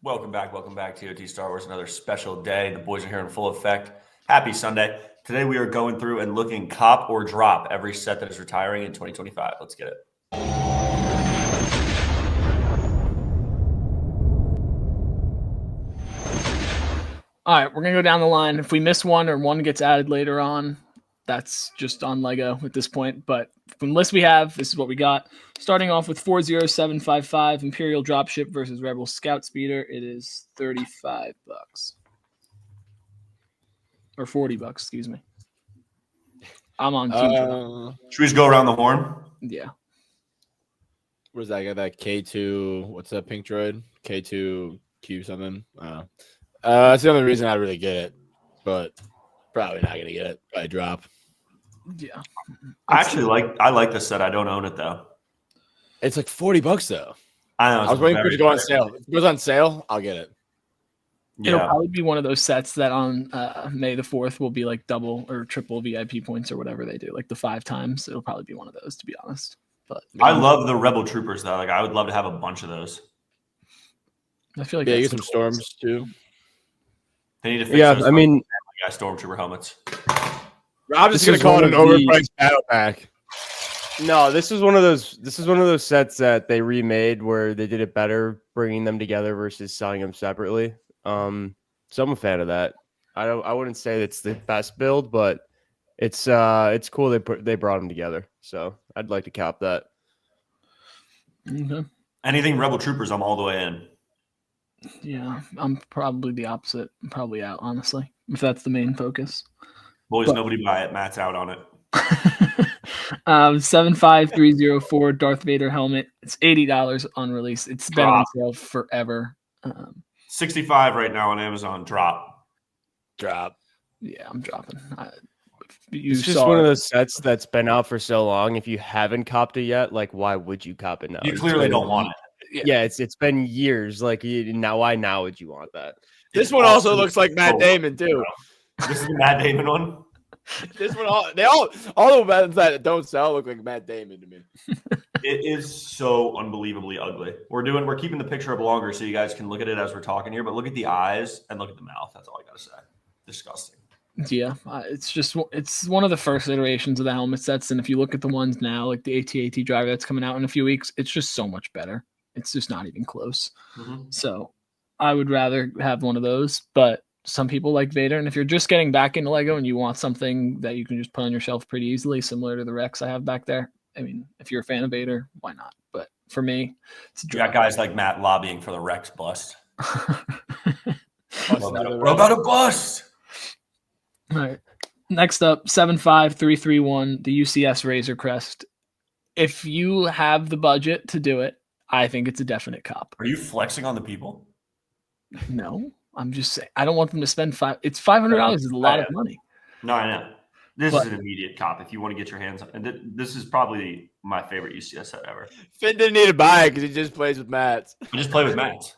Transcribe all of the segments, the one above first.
Welcome back to OT Star Wars. Another special day. The boys are here in full effect. Happy Sunday. Today we are going through and looking cop or drop every set that is retiring in 2025. Let's get it. All right, we're going to go down the line. If we miss one or one gets added later on, that's just on Lego at this point. But from the list we have, this is what we got. Starting off with 40755 Imperial Dropship versus Rebel Scout Speeder. It is $35. Or $40, excuse me. I'm on team. Should we just go around the horn? Yeah. Where's that guy? That K2, what's that pink droid? K2 Q something? That's the only reason I really get it, but probably not going to get it by drop. Yeah. I like this set. I don't own it though. It's like $40 though. I know. I was waiting for it to go on sale. If it goes on sale, I'll get it. It'll probably be one of those sets that on May the 4th will be like double or triple VIP points or whatever they do, like the 5 times. It'll probably be one of those, to be honest. But I love the Rebel Troopers though. Like I would love to have a bunch of those. I feel like you get some storms too. They need to fix those Stormtrooper helmets. Rob's just gonna call it an overpriced battle pack. No, this is one of those sets that they remade where they did it better, bringing them together versus selling them separately. So I'm a fan of that. I wouldn't say it's the best build, but it's cool they brought them together. So I'd like to cap that. Okay. Anything Rebel Troopers, I'm all the way in. Yeah, I'm probably the opposite. I'm probably out, honestly, if that's the main focus. Boys, nobody buy it. Matt's out on it. 75304 Darth Vader helmet. It's $80 on release. It's been on sale forever. 65 right now on Amazon. Drop. Yeah, I'm dropping. It's just one of those sets that's been out for so long. If you haven't copped it yet, like why would you cop it now? You clearly don't want it. Yeah, it's been years. Like now, why now would you want that? This one also looks like Matt Damon too. This is the Matt Damon one. This one, all the ones that don't sell look like Matt Damon to me. It is so unbelievably ugly. We're keeping the picture up longer so you guys can look at it as we're talking here. But look at the eyes and look at the mouth. That's all I gotta say. Disgusting. Yeah, it's one of the first iterations of the helmet sets, and if you look at the ones now, like the AT-AT driver that's coming out in a few weeks, it's just so much better. It's just not even close. Mm-hmm. So I would rather have one of those, but some people like Vader. And if you're just getting back into Lego and you want something that you can just put on your shelf pretty easily, similar to the Rex I have back there, I mean, if you're a fan of Vader, why not? But for me, it's you got guys like Matt lobbying for the Rex bust. What about a bust? All right. Next up, 75331, the UCS Razor Crest. If you have the budget to do it, I think it's a definite cop. Are you flexing on the people? No, I'm just saying. I don't want them to spend It's $500 is a lot of money. No, I know. This is an immediate cop if you want to get your hands on. And this is probably my favorite UCS set ever. Finn didn't need to buy it because he just plays with Matt's. I just play with Matt's.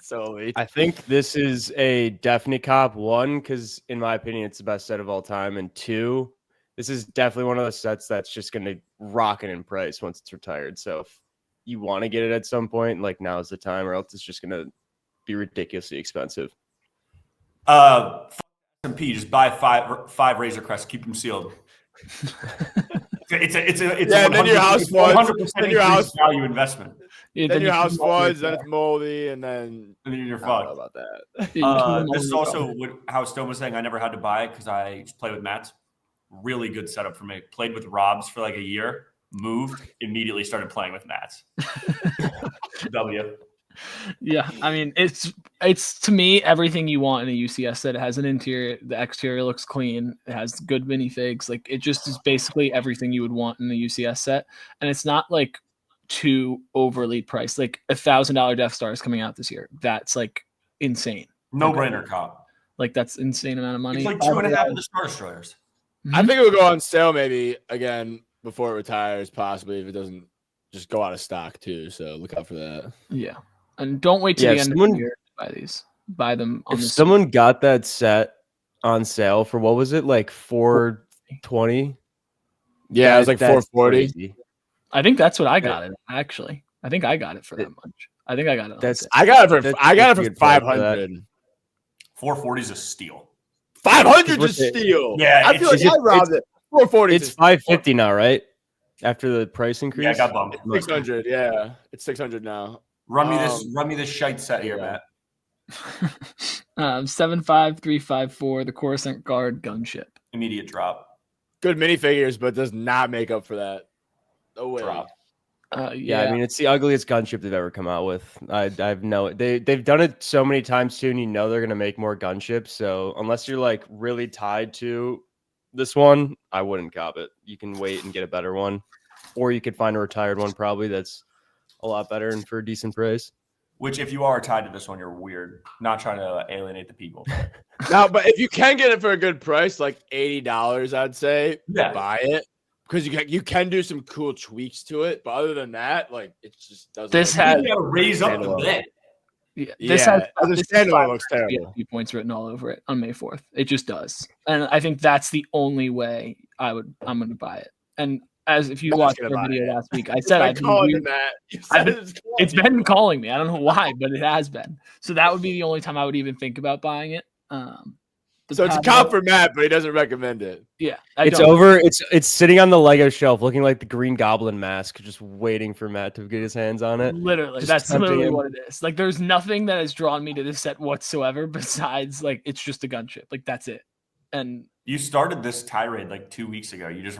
So I think this is a definite cop. 1, because in my opinion, it's the best set of all time. And 2, this is definitely one of those sets that's just going to rocket in price once it's retired. So if you want to get it at some point, like now is the time, or else it's just going to be ridiculously expensive. SMP, just buy five Razor Crests, keep them sealed. it's yeah, then your house was your house value investment. Yeah, then your house was, then it's moldy, and then you're fucked. About that. This is also how Stone was saying. I never had to buy it because I just play with Matt's. Really good setup for me. Played with Rob's for like a year. Moved, immediately started playing with Matt's. W. Yeah, I mean, it's to me everything you want in a UCS set. It has an interior, the exterior looks clean, it has good minifigs, like it just is basically everything you would want in a UCS set, and it's not like too overly priced. Like $1,000 Death Star is coming out this year. That's like insane. No brainer, cop. Like that's insane amount of money. It's like 2.5 of the Star Destroyers. Mm-hmm. I think it will go on sale maybe again before it retires, possibly if it doesn't just go out of stock too. So look out for that. Yeah. And don't wait till the end of the year to buy these. Buy them on if someone got that set on sale for what was it, like $420? Yeah, it was like $440. I think that's what I got it, actually. I think I got it for that much. I think I got it. That's I got it That's for a good price for 500. 440 is a steal. 500 What's to it- steal. Yeah, I feel like it's- I robbed it. 440. It's 550 now, right? After the price increase. Yeah, I got bumped. 600. Yeah, it's 600 now. Run me this shite set here, yeah. Matt. 75354, the Coruscant Gunship. Immediate drop. Good minifigures, but does not make up for that. No way. Drop. Yeah, I mean it's the ugliest gunship they've ever come out with. I've they've done it so many times too, and you know they're gonna make more gunships. So unless you're like really tied to this one, I wouldn't cop it. You can wait and get a better one, or you could find a retired one probably that's a lot better and for a decent price. Which, if you are tied to this one, you're weird. Not trying to alienate the people. No, but if you can get it for a good price, like $80, I'd say Yeah. buy it. Because you can do some cool tweaks to it, but other than that, like it just doesn't. This look has- good. You gotta raise up the Standalone. bed. Yeah, Yeah, as a this standalone looks has terrible. PFP points written all over it on May 4th. It just does, and I think that's the only way I'm going to buy it. And as if you Matt's watched gonna our buy video it. last week, I said I've been calling re- him that. You I've said been- it's it's been calling me. I don't know why, but it has been. So that would be the only time I would even think about buying it. The So it's a pad- comp for Matt, but he doesn't recommend it. Yeah, It's over. It's sitting on the Lego shelf, looking like the Green Goblin mask, just waiting for Matt to get his hands on it. Literally, Just that's tempting literally him. what it is. Like, there's nothing that has drawn me to this set whatsoever besides like it's just a gunship. Like that's it. And You started this tirade like 2 weeks ago. You just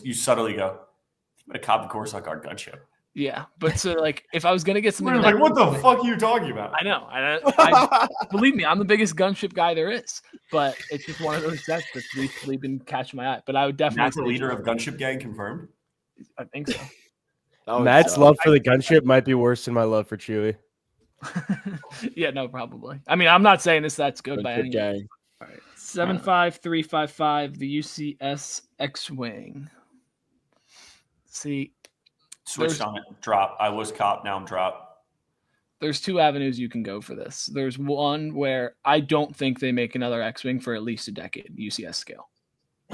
you subtly go, I'm gonna cop the Coruscant gunship. yeah, but so like if I was gonna get something, We're like, what the fuck are you talking about? I know. I believe me, I'm the biggest gunship guy there is, but it's just one of those sets that's recently been catching my eye. But I would definitely Matt's the say- leader of gunship gang confirmed. I think so. Oh, Matt's so- love for the gunship might be worse than my love for Chewie. Yeah, no, probably. I mean, I'm not saying that's good by Gunship any means. gang. All right, 75355, the UCS X-Wing. See, Switched on it. Drop. I was cop. Now I'm drop. there's two avenues you can go for this. There's one where I don't think they make another X-Wing for at least a decade, UCS scale.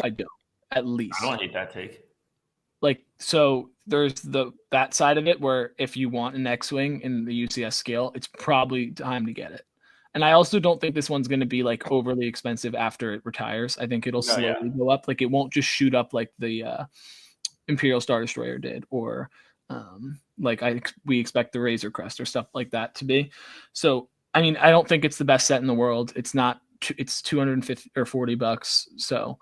I don't. At least. I don't hate that take. Like, so there's that side of it where if you want an X-Wing in the UCS scale, it's probably time to get it. And I also don't think this one's going to be like overly expensive after it retires. I think it'll No, yeah. slowly go up. Like it won't just shoot up like the Imperial Star Destroyer did, or like we expect the Razor Crest or stuff like that to be. So I mean, I don't think it's the best set in the world. It's not. It's $250 or $40. So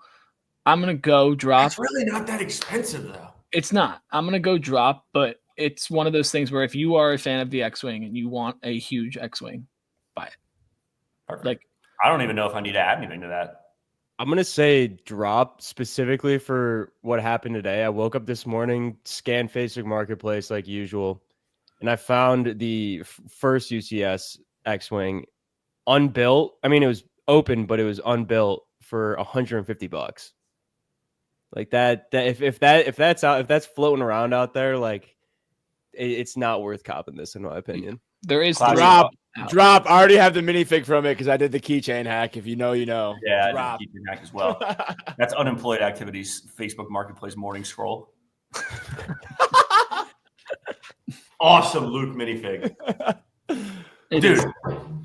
I'm gonna go drop. It's really not that expensive though. It's not. I'm gonna go drop, but it's one of those things where if you are a fan of the X-Wing and you want a huge X-Wing, buy it. Perfect. Like, I don't even know if I need to add anything to that. I'm gonna say drop specifically for what happened today. I woke up this morning, scanned Facebook Marketplace like usual, and I found the first UCS X-Wing unbuilt. I mean, it was open, but it was unbuilt for $150. Like that if that's floating around out there, like it's not worth copping this in my opinion. there is Classic. Drop. I already have the minifig from it because I did the keychain hack. If you know, you know. Yeah, I Drop. did keep your hack as well. That's unemployed activities. Facebook Marketplace morning scroll. Awesome Luke minifig. It Dude, is.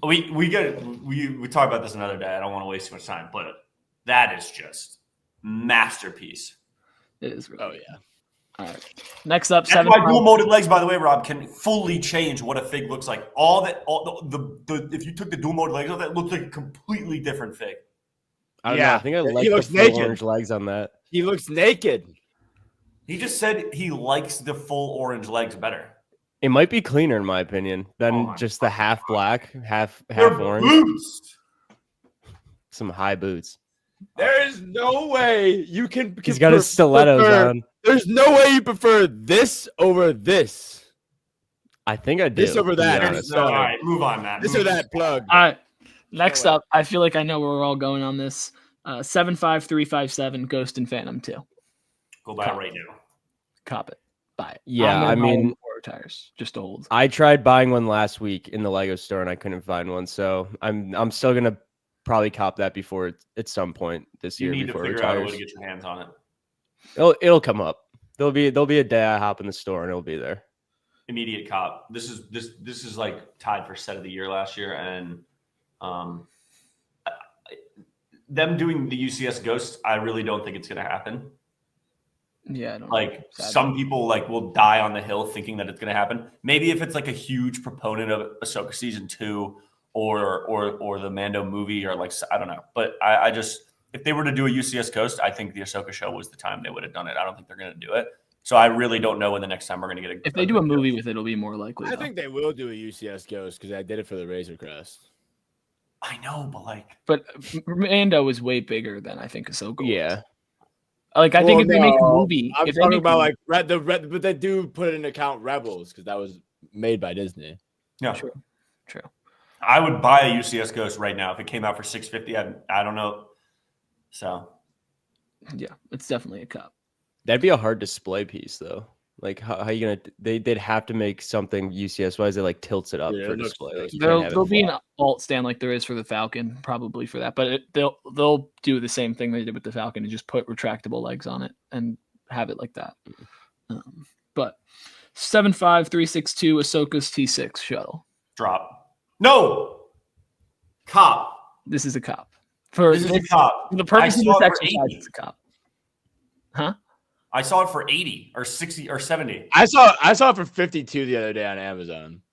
we talk about this another day. I don't want to waste too much time, but that is just masterpiece. It is really. Oh yeah. All right. Next up, That's why dual molded legs, by the way, Rob, can fully change what a fig looks like. If you took the dual molded legs off, that looks like a completely different fig. I don't know. Yeah, I think I he like the looks full naked. orange legs on that. He looks naked. He just said he likes the full orange legs better. It might be cleaner in my opinion than Oh my just the half black, half They're orange. boots. Some high boots. There is no way you can. He's got his stilettos on. There's no way you prefer this over this. I think I do. This over to be that. honest. All right, move on, Matt. This Move or on. that plug. All right. Next way. up, I feel like I know where we're all going on this. 75357, Ghost and Phantom 2. Go buy it right now. Cop it. Buy it. Yeah, I'm gonna I buy mean- one before it retires just to hold. I tried buying one last week in the Lego store and I couldn't find one, so I'm still gonna probably cop that before at some point this You year need to before it figure out a way retires. to get your hands on it. It'll come up. There'll be a day I hop in the store and it'll be there. immediate cop. This is like tied for set of the year last year, and them doing the UCS Ghost, I really don't think it's going to happen. Yeah, I don't like know. some people like will die on the hill thinking that it's going to happen. Maybe if it's like a huge proponent of Ahsoka season 2 or the Mando movie, or like I don't know. But I just, if they were to do a UCS Ghost, I think the Ahsoka show was the time they would have done it. I don't think they're going to do it. So I really don't know when the next time we're going to get If they do a movie with it, it'll be more likely. I think they will do a UCS Ghost because I did it for the Razor Crest. I know, but Mando is way bigger than I think Ahsoka. Yeah. Like I think if they make a movie, I'm talking about like but they do put into account Rebels because that was made by Disney. Yeah, true. I would buy a UCS Ghost right now if it came out for $650. I don't know. So, yeah, it's definitely a cup. That'd be a hard display piece though. Like how are you gonna? They'd have to make something UCS wise that like tilts it up for display. Like, there'll be an alt stand like there is for the Falcon, probably for that. But they'll do the same thing they did with the Falcon and just put retractable legs on it and have it like that. But 75362 Ahsoka's T6 shuttle drop. No, cop. This is a cop. This is a cop. For the purpose of this exercise, it's a cop. Huh? I saw it for 80 or 60 or 70. I saw it for 52 the other day on Amazon.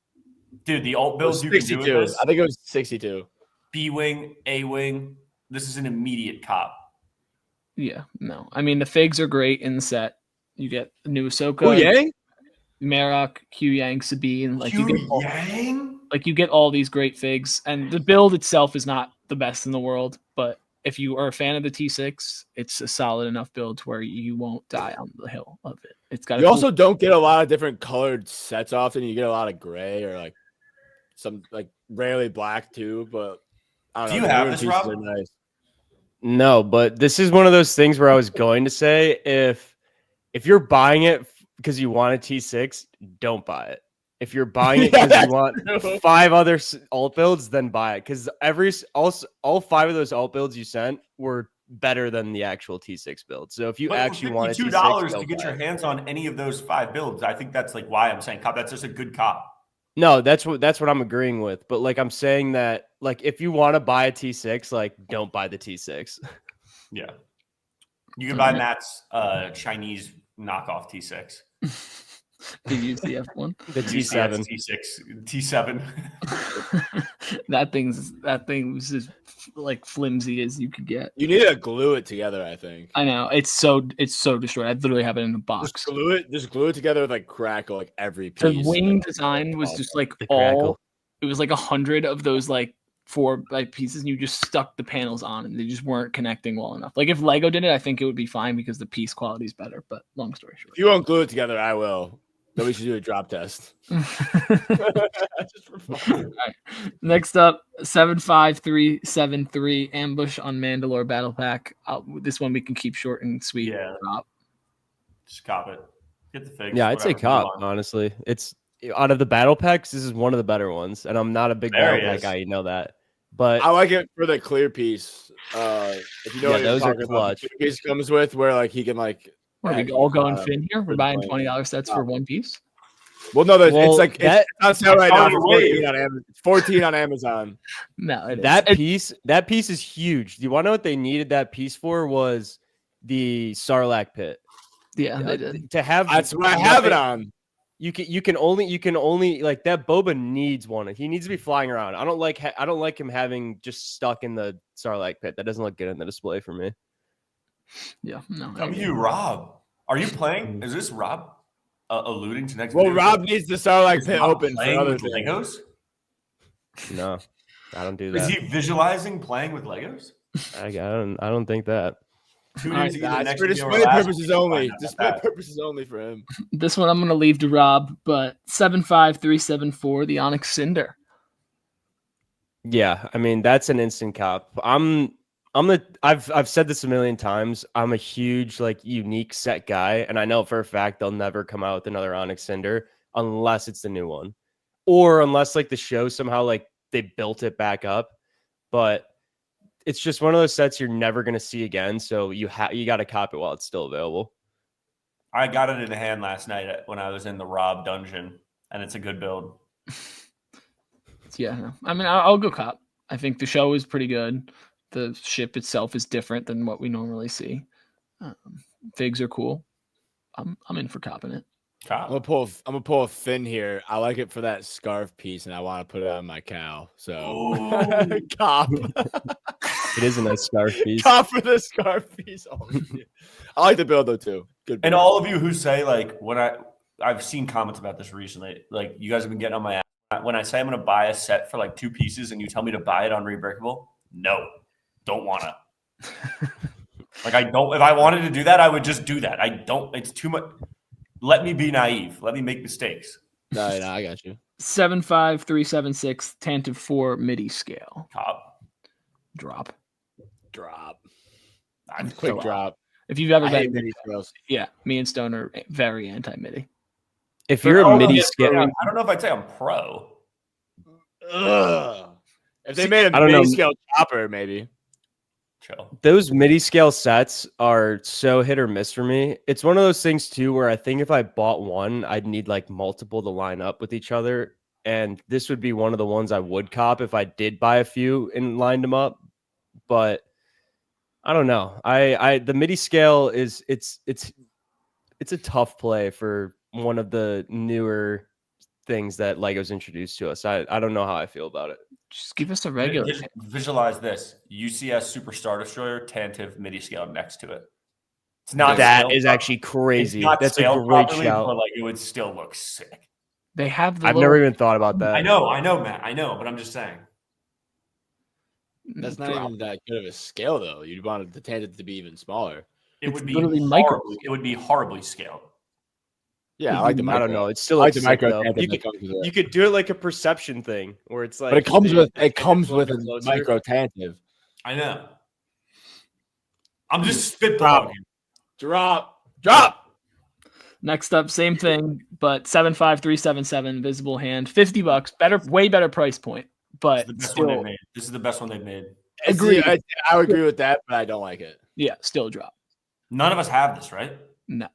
Dude, the alt builds you can do with this. I think it was 62. B-wing, A-wing. This is an immediate cop. Yeah, no. I mean, the figs are great in the set. You get the new Ahsoka. Oh, Yang? Marok, Q Yang, Sabine. Yang? You get all these great figs. And the build itself is not the best in the world, but if you are a fan of the T6, it's a solid enough build to where you won't die on the hill of it. It's got. You also don't get a lot of different colored sets often. You get a lot of gray or like some like rarely black too. But I don't know. Do you have this, Rob? Nice. No, but this is one of those things where I was going to say if you're buying it because you want a T6, don't buy it. If you're buying it because you want 5 other alt builds, then buy it. Because all 5 of those alt builds you sent were better than the actual T6 build. So if you actually want $52 to get your hands on any of those 5 builds, I think that's like why I'm saying cop. That's just a good cop. No, that's what I'm agreeing with. But like I'm saying that like if you want to buy a T6, like don't buy the T6. Yeah, you can buy Matt's Chinese knockoff T6. The UCF one, the T7, T7. that thing was as like flimsy as you could get. You need to glue it together. I think. I know it's so destroyed. I literally have it in a box. Just glue it together with like crackle like every piece. The wing design was just like all. It was like 100 of those like 4 like pieces, and you just stuck the panels on, and they just weren't connecting well enough. Like if Lego did it, I think it would be fine because the piece quality is better. But long story short, if you won't glue it together, I will. Then we should do a drop test. Just for fun. All right. Next up, 75373 ambush on Mandalore battle pack. This one we can keep short and sweet. Yeah, just cop it. Get the figs. Yeah, I'd say cop. Honestly, it's out of the battle packs. This is one of the better ones, and I'm not a big battle pack guy. You know that, but I like it for the clear piece. If you know what those are clutch. The piece comes with where like he can like. Are we all going Finn here? We're buying $20 sets for one piece. Well, no, it's like it's on sale right now. It's 14 on Amazon. No, that piece is huge. Do you want to know what they needed that piece for? Was the Sarlacc Pit? Yeah, they did. To have that's what I have it on. You can only like that. Boba needs one. He needs to be flying around. I don't like him having just stuck in the Sarlacc Pit. That doesn't look good in the display for me. Yeah, no. Rob. Are you playing? Is this Rob alluding to next? Well, Rob needs the Sarlacc Pit open for other Legos. No, I don't do that. Is he visualizing playing with Legos? I don't think that. It's for display purposes only. Display purposes only for him. This one I'm going to leave to Rob, but 75374, the Onyx Cinder. Yeah, I mean that's an instant cop. I've said this a million times. I'm a huge like unique set guy, and I know for a fact they'll never come out with another Onyx Cinder unless it's the new one, or unless like the show somehow like they built it back up. But it's just one of those sets you're never gonna see again. So you got to cop it while it's still available. I got it in hand last night when I was in the Rob dungeon, and it's a good build. Yeah, no. I mean, I'll go cop. I think the show is pretty good. The ship itself is different than what we normally see. Figs are cool. I'm in for copping it. Cop. I'm gonna pull a Finn here. I like it for that scarf piece, and I want to put it on my cow. So cop. It is a nice scarf piece. Cop for the scarf piece. Oh, shit. I like the build though too. Good. And build. all of you who say like when I've seen comments about this recently, like you guys have been getting on my ass. When I say I'm going to buy a set for like 2 pieces and you tell me to buy it on Rebreakable, no, don't want to. Like I don't. If I wanted to do that, I would just do that. I don't. It's too much. Let me be naive. Let me make mistakes. No, I got you. 75376 Tantive 4 MIDI scale. Cop. Drop. Quick drop. If you've ever I hate been, MIDI scales. yeah, me and Stone are very anti MIDI. If you're a MIDI I scale, don't know if I'd say I'm pro. Ugh. If they made a I don't know. MIDI scale chopper, maybe. Chill. those MIDI scale sets are so hit or miss for me. It's one of those things too where I think if I bought one, I'd need like multiple to line up with each other. And this would be one of the ones I would cop if I did buy a few and lined them up. But I don't know. The MIDI scale is it's a tough play for one of the newer things that Lego's introduced to us. I don't know how I feel about it. Just give us a regular. Visualize this: UCS Super Star Destroyer Tantive MIDI scale next to it. It's not That scaled is prop- actually crazy. It's not That's a scaled great properly, shout. but like it would still look sick. They have the I've little, never even thought about that. I know, Matt. I know, but I'm just saying. That's not drop. even that good of a scale, though. You'd want the tangent to be even smaller. It It's would be literally micro. it would be horribly scaled. Yeah, I like the I micro. don't know. It's still I like like the micro tangent You that could, comes with it. you could do it like a perception thing where it's like, But it comes the- with the it comes tangent's with a closer. micro tangent. I know. I'm just spitballing. Drop. Next up, same thing, but 75377 visible hand, $50, better, way better price point, but This is the best one they've still, made. This is the best one they've made. Agreed. I would agree with that, but I don't like it. yeah, still drop. None of us have this, right? No,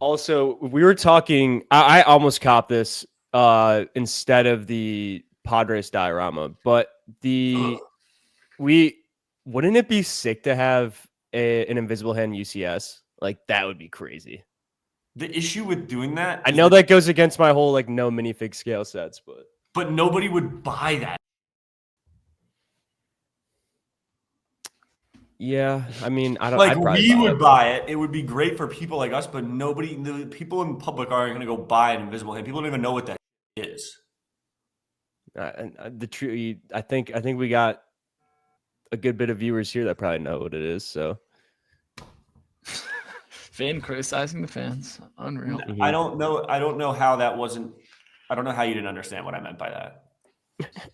Also, we were talking. I almost copped this instead of the pod race diorama, but wouldn't it be sick to have an invisible hand UCS? Like that would be crazy. The issue with doing that, I is know that goes against my whole like no minifig scale sets, but nobody would buy that. yeah, I mean, I don't. Like I'd probably we buy would it. buy it. It would be great for people like us, but nobody, the people in public aren't going to go buy an invisible hand. People don't even know what that is. The truth, I think we got a good bit of viewers here that probably know what it is. So Finn criticizing the fans, unreal. I don't know how that wasn't. I don't know how you didn't understand what I meant by that.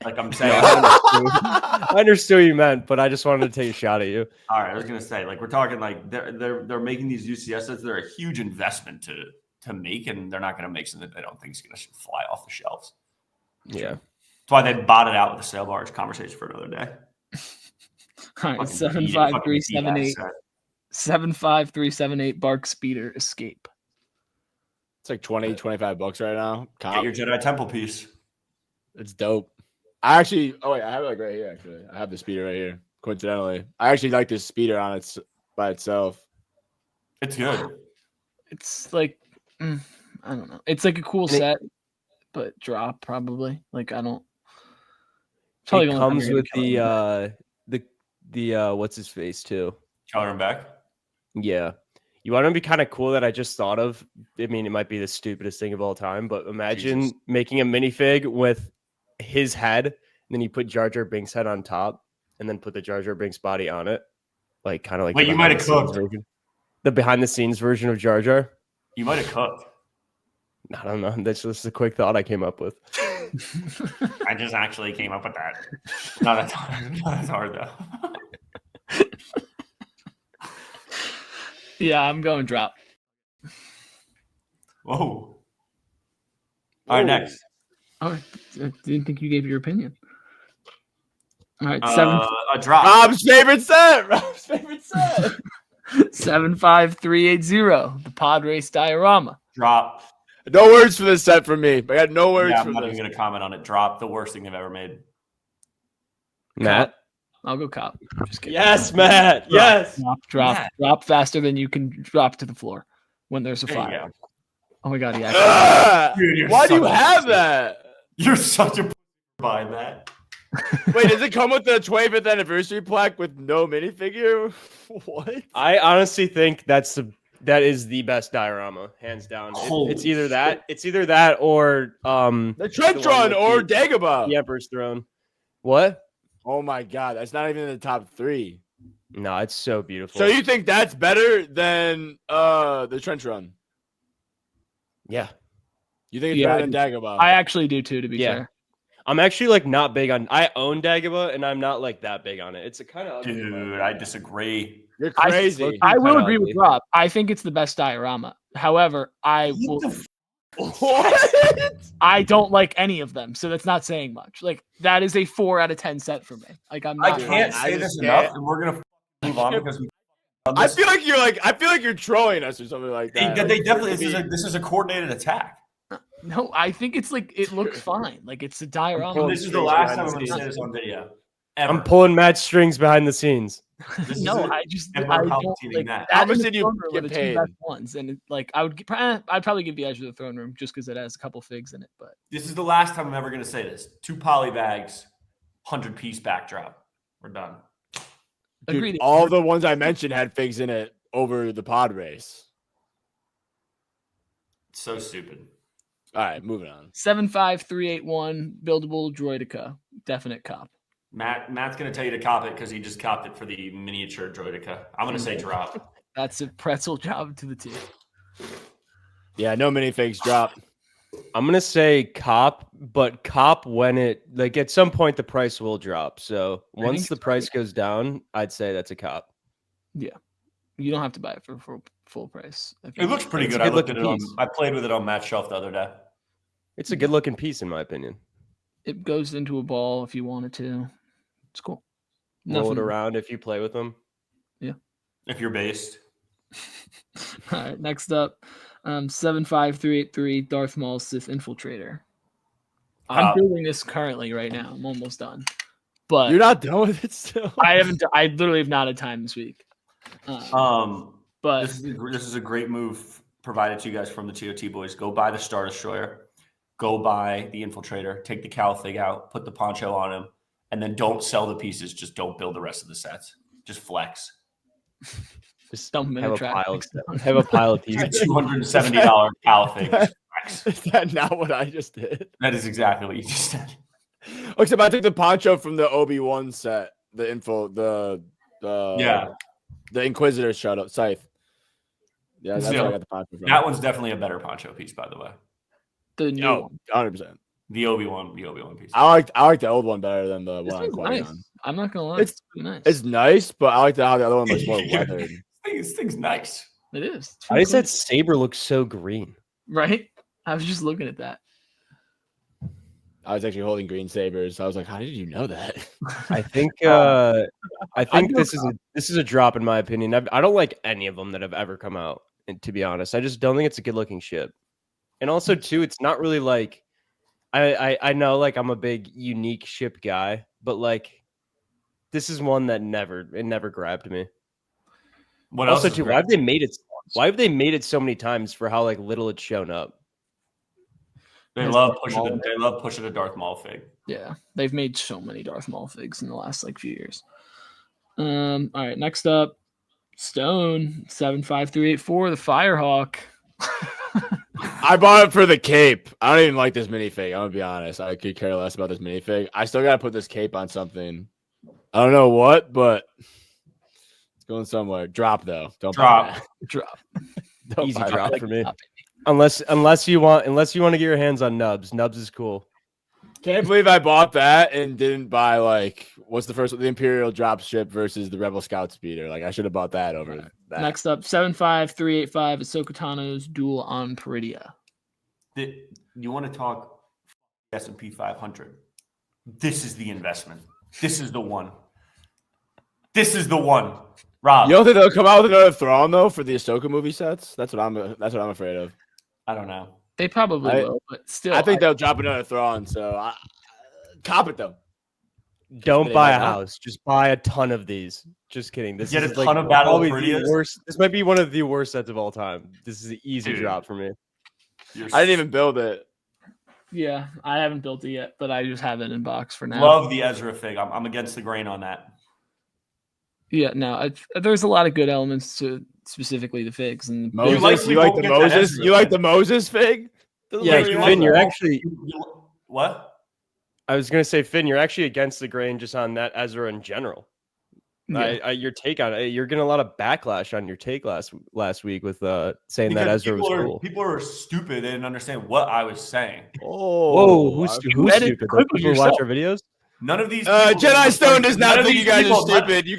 Like I'm saying, I understood what you meant, but I just wanted to take a shot at you. all right. I was gonna say, like we're talking, like they're making these UCS sets. They're a huge investment to make, and they're not gonna make something that I don't think is gonna fly off the shelves. Yeah. That's why they bought it out with the sale barge conversation for another day. All right, Fucking eat it, fucking eat that 75378, set. 75378 Bark Speeder Escape. It's like $20-$25 right now. Get your Jedi Temple piece. It's dope. I have it like right here. Actually, I have the speeder right here. Coincidentally, I actually like this speeder on its by itself. It's good. It's like, I don't know. It's like a cool set, but drop probably. Like I don't. Probably It the only time comes you're with gonna the what's his face too. Keller and back. Yeah. You want to be kind of cool that I just thought of? I mean, it might be the stupidest thing of all time, but imagine Jesus. making a minifig with his head, and then you put Jar Jar Binks' head on top, and then put the Jar Jar Binks body on it, like kind of like. Wait, the you might have behind-the-scenes cooked. version. The behind the scenes version of Jar Jar. You might have cooked. I don't know. That's just a quick thought I came up with. I just actually came up with that. Not as hard though. Yeah, I'm going drop. Whoa. All right, next. Oh, I didn't think you gave your opinion. All right, A drop. Rob's favorite set. 75380, the Pod Race Diorama. Drop. No words for this set from me. I got no words Yeah, I'm for not this. even going to comment on it. Drop, the worst thing they've ever made. Matt. I'll go cop. Just kidding. Yes, Matt. Yes. Drop faster than you can drop to the floor when there's a There you fire. go. Oh my god, yeah. Dude, you're Why do you such a have pussy. that? You're such a by Matt. Wait, does it come with the 25th anniversary plaque with no minifigure? What? I honestly think that is the best diorama, hands down. It's either that or The Trench Run or Dagobah. the Emperor's Throne. What? Oh my god, that's not even in the top 3. No, it's so beautiful. So you think that's better than the Trench Run? Yeah. You think it's Yeah, better than Dagobah? I actually do too, to be Yeah. fair. I'm actually like not big on. I own Dagobah, and I'm not like that big on it. It's a kind of Dude, I disagree. You're crazy. I will kinda agree with ugly. Rob. I think it's the best diorama. However, What? I don't like any of them, so that's not saying much. Like that is a 4 out of 10 set for me. Like I'm I not. can't I say just this can't. enough, and we're going to move on because we I feel like you're trolling us or something like that. they definitely this is a coordinated attack. No, I think it's like it looks fine. Like it's a diorama. This is the last time I'm going to say this on video. Ever. I'm pulling Matt's strings behind the scenes. This No, is I just never I don't palpitating like that. that. How much and the did you Throne Room get are the two paid? best ones, and like I'd probably give the edge to the Throne Room just because it has a couple figs in it. But This is the last time I'm ever going to say this. 2 poly bags, 100-piece backdrop. We're done. Dude, agreed. all the ones I mentioned had figs in it over the pod race. It's so stupid. All right, moving on. 75381 buildable Droidica, definite cop. Matt's going to tell you to cop it because he just copped it for the miniature droidica. I'm going to say drop. That's a pretzel job to the teeth. Yeah, no minifigs drop. I'm gonna say cop, but cop when it like at some point the price will drop. So once think the price goes down, I'd say that's a cop. You don't have to buy it for full price. It looks pretty It's a good. I good looked at it looking on. piece. I played with it on Matt's shelf the other day. It's a good looking piece in my opinion. It goes into a ball if you wanted to. It's cool. Roll it Nothing- around if you play with them. If you're based, All right, next up, 75383 Darth Maul Sith Infiltrator. I'm building this currently right now. I'm almost done, but You're not done with it still. I haven't. I literally have not had time this week. But this is a great move provided to you guys from the TOT boys. Go buy the Star Destroyer. Go buy the Infiltrator. Take the Cal Fig out. Put the poncho on him, and then don't sell the pieces. Just don't build the rest of the sets. Just flex. Just Dump have a Minitrack pile. next to- Have a pile of pieces. $270 Cal Fig. Just flex. Is that not what I just did? That is exactly what you just said. Except I took the poncho from the Obi-Wan set, the Inquisitor shut up scythe. Yeah, that's where I got the poncho from. That one's definitely a better poncho piece, by the way. the new Oh, one. 100%. The Obi-Wan piece. I like the old one better than the This one on one's nice. Qui-Gon. I'm not gonna lie. It's- It's pretty nice. It's nice, but I like how the other one looks more weathered. This thing's nice. It is. It's Why pretty does cool. that saber look so green? Right? I was just looking at that. I was actually holding green sabers. I was like, how did you know that? I think this is a drop in my opinion. I don't like any of them that have ever come out. And to be honest, I just don't think it's a good looking ship. And also too, it's not really like I know like I'm a big unique ship guy, but like this is one that never grabbed me. What Also else? too, why have they made it so many times for how like little it's shown up? They love pushing a Darth Maul fig. Yeah, they've made so many Darth Maul figs in the last like few years. All right, next up, Stone 75384, the Firehawk. I bought it for the cape. I don't even like this minifig. I'm gonna be honest. I could care less about this minifig. I still gotta put this cape on something. I don't know what, but it's going somewhere. Drop though. Don't Drop. buy that. Drop. Don't Easy buy drop that. for me. Unless you want to get your hands on Nubs. Nubs is cool. Can't believe I bought that and didn't buy like what's the first one? The Imperial dropship versus the Rebel Scout speeder. Like I should have bought that over that. Next up, 75385, Ahsoka Tano's Duel on Peridia. You want to talk S&P 500? This is the investment. This is the one. This is the one. Rob, You don't think they'll come out with another Thrawn though for the Ahsoka movie sets? That's what I'm afraid of. I don't know. They probably will, but still, I think they'll drop another Thrawn. So cop it though. Don't They buy might a not. house. Just buy a ton of these. Just kidding. This Get is a ton of Battle probably of the Fridias? worst. This might be one of the worst sets of all time. This is an easy Dude. drop for me. I didn't even build it. yeah, I haven't built it yet, but I just have it in box for now. Love the Ezra fig. I'm against the grain on that. Yeah, no, there's a lot of good elements to specifically the figs and Moses, likely you like won't the get that Moses? Ezra You like fig. the Moses fig? Doesn't Yeah, look really Finn, like you're that. actually. What? I was gonna say, Finn, you're actually against the grain just on that Ezra in general. yeah. Your take on it, you're getting a lot of backlash on your take last week with saying that Because Ezra was cool. people are stupid. They didn't understand what I was saying. Whoa, who's I- stupid? read it Stupid? quickly Those people who watch yourself. our videos. None of these people Jedi Stone does none not of think you these guys are people- stupid. You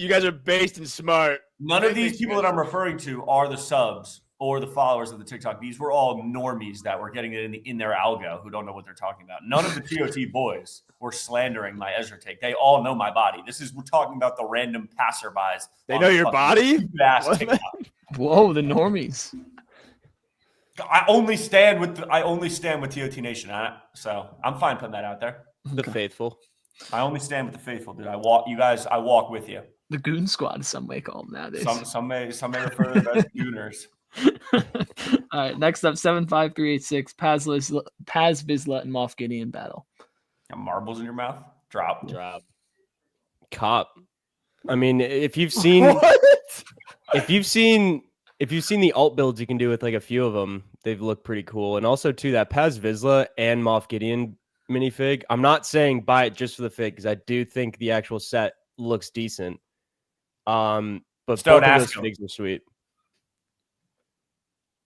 guys are based and smart. None of these people that I'm referring to are the subs or the followers of the TikTok. These were all normies that were getting it in their algo who don't know what they're talking about. None of the TOT boys were slandering my Ezra take. They all know my body. We're talking about the random passerbys. They on know your fucking body? stupid-ass What? TikTok. Whoa, the normies. I only stand with TOT Nation, so I'm fine putting that out there. The faithful. I only stand with the faithful, dude. I walk with you. The Goon Squad, some may call them nowadays. Some may refer to them as gooners. All right, next up, 75386, Paz Vizsla and Moff Gideon battle. Got marbles in your mouth? Drop. Cop. I mean, if you've seen the alt builds you can do with like a few of them, they've looked pretty cool. And also too, that Paz Vizsla and Moff Gideon minifig. I'm not saying buy it just for the fig because I do think the actual set looks decent. But Just both don't of ask those him. figs are sweet.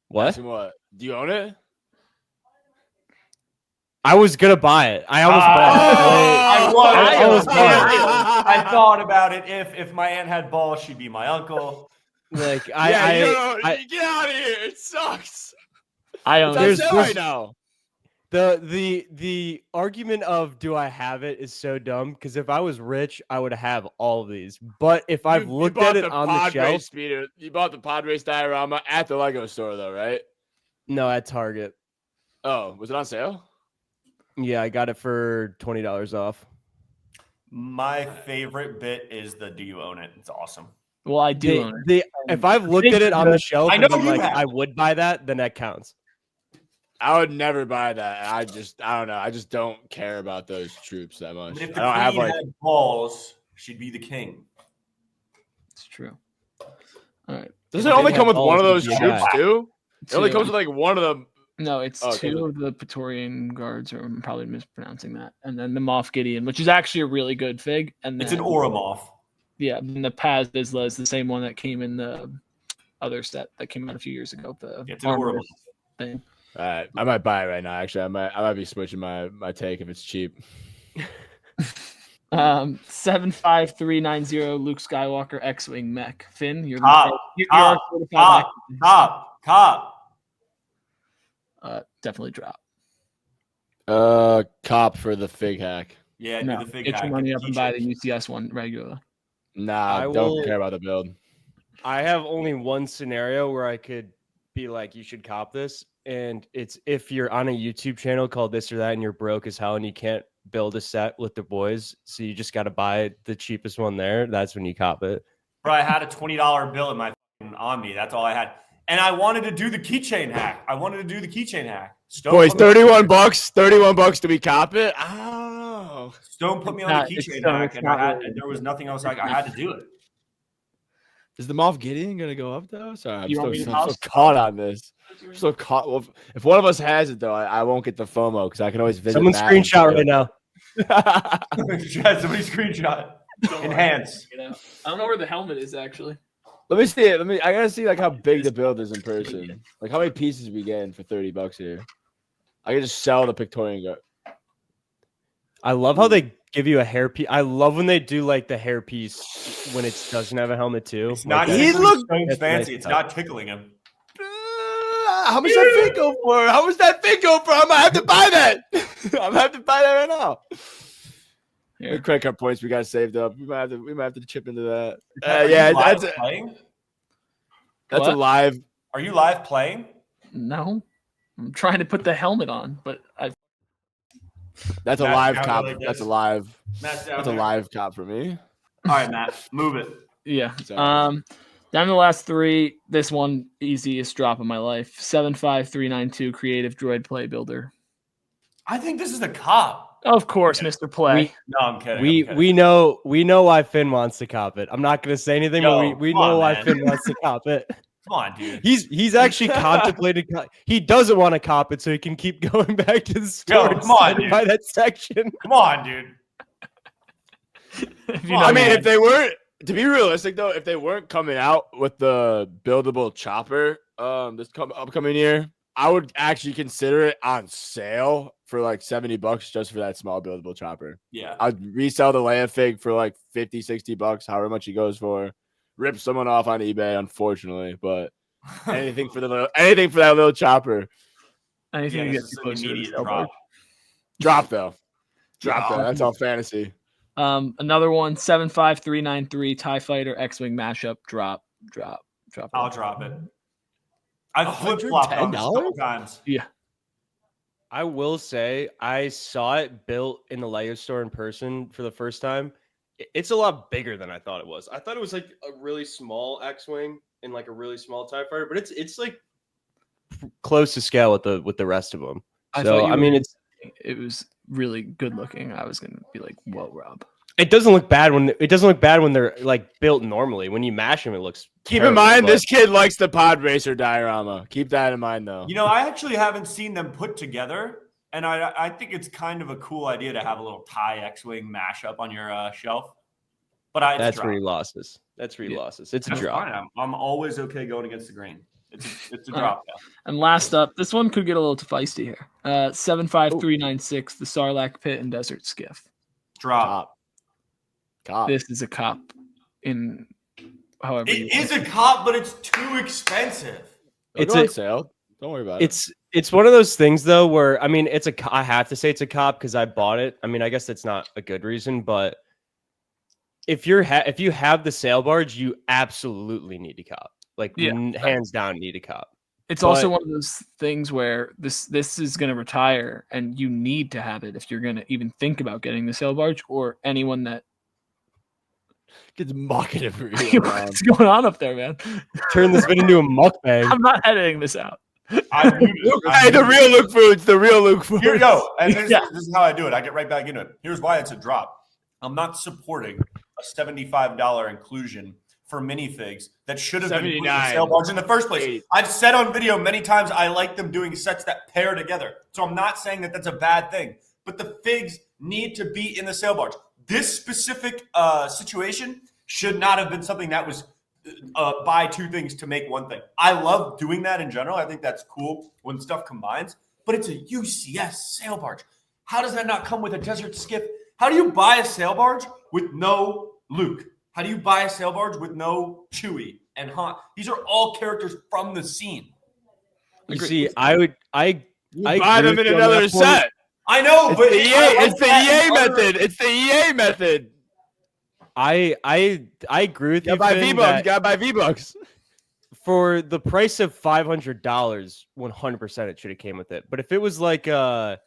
What? What? Do you own it? I was gonna buy it. I almost I bought it. was. I was I thought about it. If my aunt had balls, she'd be my uncle. Like Get I out of here! It sucks. I own It's it. on sale right now. The argument of do I have it is so dumb because if I was rich, I would have all of these. But if I've looked at it on the shelf, speeder. You bought the pod race diorama at the Lego store, though, right? no, at Target. Oh, was it on sale? Yeah, I got it for $20 off. My favorite bit is the "Do you own it?" It's awesome. Well, I do own it. If I've looked at it on the shelf, I and know been you like have. I would buy that, then that counts. I would never buy that. I don't know. I just don't care about those troops that much. If I the don't have queen like. had balls, she'd be the king. It's true. All right. Does if it only they come had with one of balls, those it'd be troops bad. too? It only Two. comes with like one of them. No, it's Oh, okay. two of the Praetorian guards, or I'm probably mispronouncing that, and then the Moff Gideon, which is actually a really good fig. And It's then, an Oromoff. yeah, and the Paz Vizsla is the same one that came in the other set that came out a few years ago. The It's an armor Oromoff. thing. All right, I might buy it right now. Actually, I might be switching my take if it's cheap. 75390 Luke Skywalker X-Wing Mech. Finn, you're Cop, you're cop, certified Cop. definitely drop. Cop for the fig hack. Yeah, No, do the fig get hack. your money up and buy the Keychains. UCS one regular. Nah, I don't will- care about the build. I have only one scenario where I could be like, you should cop this. And it's if you're on a YouTube channel called this or that and you're broke as hell and you can't build a set with the boys. So you just got to buy the cheapest one there. That's when you cop it. Bro, I had a $20 bill in my on me. That's all I had. And I wanted to do the keychain hack. Stone Boys, put me- $31 to be cop it. Oh, Stone put me on not- the it's keychain not- hack, it's and not and really- there was nothing else. I had to do it. is the Moff Gideon gonna go up though? Sorry, I'm You want me to so house- caught on this. I'm so caught. Well, if one of us has it though, I won't get the FOMO because I can always visit. Someone Matt and screenshot do right now. Yeah, somebody screenshot. Enhance. I don't know where the helmet is actually. Let me see it. I gotta see like how big the build is in person. Like how many pieces we getting for $30 here. I can just sell the Pictorian guard. I love how they give you a hairpiece. I love when they do like the hairpiece when it doesn't have a helmet too. It's not. Like, He tickling looked- Stone's That's fancy. nice. It's not tickling him. How much that fig go for? How much that fig go for? I'm gonna have to buy that. I'm gonna have to buy that right now. Here. The credit card points we got saved up. We might have to chip into that. Are you Yeah, live playing. that's What? a live. Are you live playing? No. I'm trying to put the helmet on, but That's a Matt's live down cop. like That's a this. live. Matt's down That's a there. live cop for me. All right, Matt, move it. yeah. Sorry. Down to the last three. This one easiest drop of my life. 75392 Creative Droid Play Builder. I think this is a cop. Of course, Mr. Play. No, I'm kidding. We know why Finn wants to cop it. I'm not gonna say anything, Yo, but we come on, know why man. Finn wants to cop it. Come on, dude. He's actually contemplated. He doesn't want to cop it, so he can keep going back to the store and come on, standing dude. by that section. Come on, dude. If Come on, know I mean, me. if they weren't, to be realistic though, if they weren't coming out with the buildable chopper this upcoming year, I would actually consider it on sale for like $70 just for that small buildable chopper. Yeah. I'd resell the Leia fig for like $50-$60, however much he goes for. Rip someone off on eBay, unfortunately, but anything for that little chopper. Anything Yeah, to this get is you an closer to the immediate Sailbar. drop. Drop though. That's all fantasy. Another one, 75393 TIE Fighter X-Wing mashup. Drop. I'll drop it. I've flip-flopped on this a couple $110? times. Yeah. I will say I saw it built in the Lego store in person for the first time. It's a lot bigger than I thought it was. I thought it was like a really small X-Wing and like a really small TIE fighter, but it's like close to scale with the rest of them. So I mean, it was really good looking. I was gonna be like, whoa, Rob. it doesn't look bad when they're like built normally. When you mash them, it looks. Keep in terrible, mind, but- this kid likes the pod racer diorama. Keep that in mind, though. You know, I actually haven't seen them put together, and I think it's kind of a cool idea to have a little TIE X-Wing mashup on your shelf. But That's where he lost us. That's where he lost us. It's a That's drop. fine. I'm always okay going against the grain. It's a drop. Now. And last up, this one could get a little too feisty here. 75396 the Sarlacc Pit and Desert Skiff. Drop. Cop. This is a cop in however you It is a cop, but it's too expensive. It's on sale. Don't worry about it. It's one of those things though where I mean I have to say it's a cop because I bought it. I mean I guess that's not a good reason, but if you have the sail barge, you absolutely need to cop. Like hands down need a cop. It's also one of those things where this is going to retire and you need to have it if you're going to even think about getting the sail barge or anyone that Kid's mocking it. what's going on up there, man? Turn this bit into a mukbang. I'm not editing this out. Hey, the real Luke Foods. The real Luke Foods. Here we go. And this is how I do it. I get right back into it. Here's why it's a drop. I'm not supporting a $75 inclusion for minifigs that should have been included in the sail barge in the first place. I've said on video many times I like them doing sets that pair together. So I'm not saying that that's a bad thing. But the figs need to be in the sail barge. This specific situation should not have been something that was buy two things to make one thing. I love doing that in general. I think that's cool when stuff combines. But it's a UCS sail barge. How does that not come with a desert skiff? How do you buy a sail barge with no Luke? How do you buy a sail barge with no Chewie and Han? These are all characters from the scene. You see, I buy them in another set. I know, It's but the EA. It's the EA method. It's the EA method. I agree with you. Buy Finn, V-Bucks. that You gotta buy V-Bucks. for the price of $500, 100% it should have came with it. But if it was like a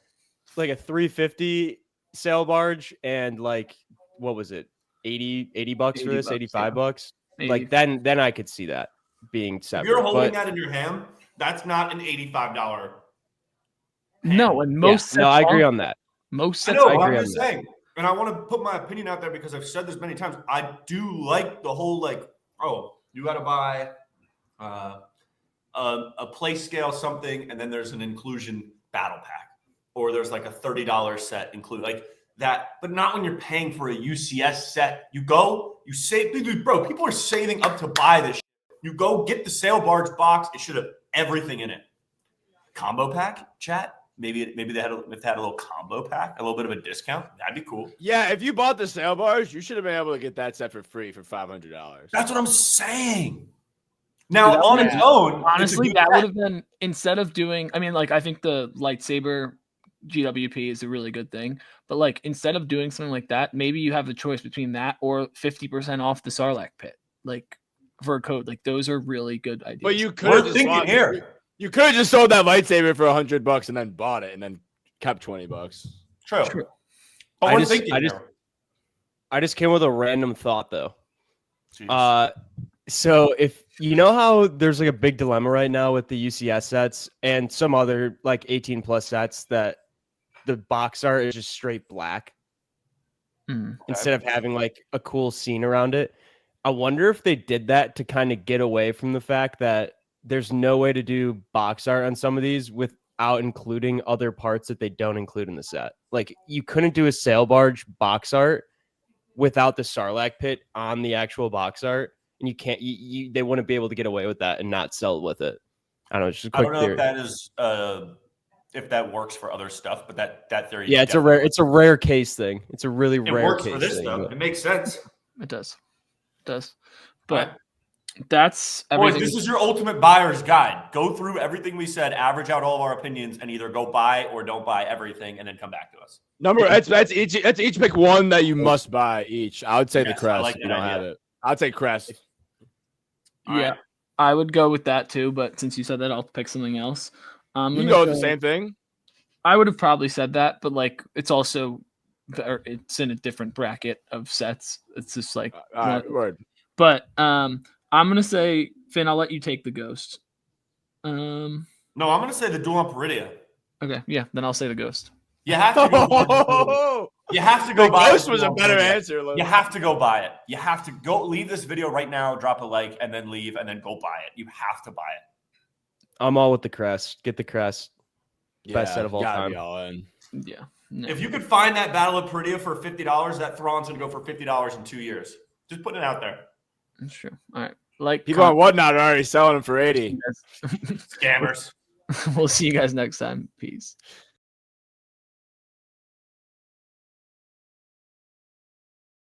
$350 sail barge and like what was it, $80 for this, $85, like then I could see that being separate. If you're holding that in your hand, that's not an $85. No, and most sets I agree aren't. on that. Most I sets know, are. I'm just saying, and I want to put my opinion out there because I've said this many times. I do like the whole you got to buy a play scale something, and then there's an inclusion battle pack, or there's like a $30 set included like that, but not when you're paying for a UCS set. You save, dude, bro. People are saving up to buy this. You go get the sail barge box. It should have everything in it. Combo pack, chat. Maybe they had a little combo pack, a little bit of a discount. That'd be cool. Yeah, if you bought the sail barge, you should have been able to get that set for free for $500. That's what I'm saying. Now, on its own, honestly, that would have been instead of doing. I mean, like I think the lightsaber GWP is a really good thing, but like instead of doing something like that, maybe you have the choice between that or 50% off the Sarlacc Pit, like for a code. Like those are really good ideas. But you could we're have thinking here. You could have just sold that lightsaber for $100 and then bought it and then kept $20. True. I But we're just- thinking I just- here. I just came with a random thought though. Jeez. So if you know how there's like a big dilemma right now with the UCS sets and some other like 18 plus sets that the box art is just straight black instead of having like a cool scene around it. I wonder if they did that to kind of get away from the fact that there's no way to do box art on some of these without including other parts that they don't include in the set. Like you couldn't do a sail barge box art without the Sarlacc Pit on the actual box art. And you can't, they wouldn't be able to get away with that and not sell with it. I don't know. It's just a I quick don't know theory. if that is if that works for other stuff, but that theory. Yeah, it's a rare case thing. It's a really It rare works case for this thing. though. but- It makes sense. It does. But that's Boys, everything. this is your ultimate buyer's guide. Go through everything we said, average out all of our opinions, and either go buy or don't buy everything, and then come back to us. That's each pick one that you must buy each. I would say the Yes, I crest. like if you that don't have idea. it. I'd say crest. All Yeah, right. I would go with that too. But since you said that, I'll pick something else. You can go with the same thing. I would have probably said that, but like it's also it's in a different bracket of sets. It's just like, All right, word. but I'm gonna say Finn. I'll let you take the ghost. No, I'm gonna say the Dual Peridia. Okay, yeah, then I'll say the ghost. You have to go. You have to go The buy ghost the was a Dual better Peridia. answer. Lou. You have to go buy it. You have to go leave this video right now, drop a like, and then leave, and then go buy it. You have to buy it. I'm all with the crest. Get the crest. Best set of all gotta time. be all in. Yeah. No. If you could find that Battle of Peridia for $50, that Thrawn's gonna go for $50 in 2 years. Just putting it out there. That's true. All right. Like People on Whatnot are already selling them for 80. Scammers. We'll see you guys next time. Peace.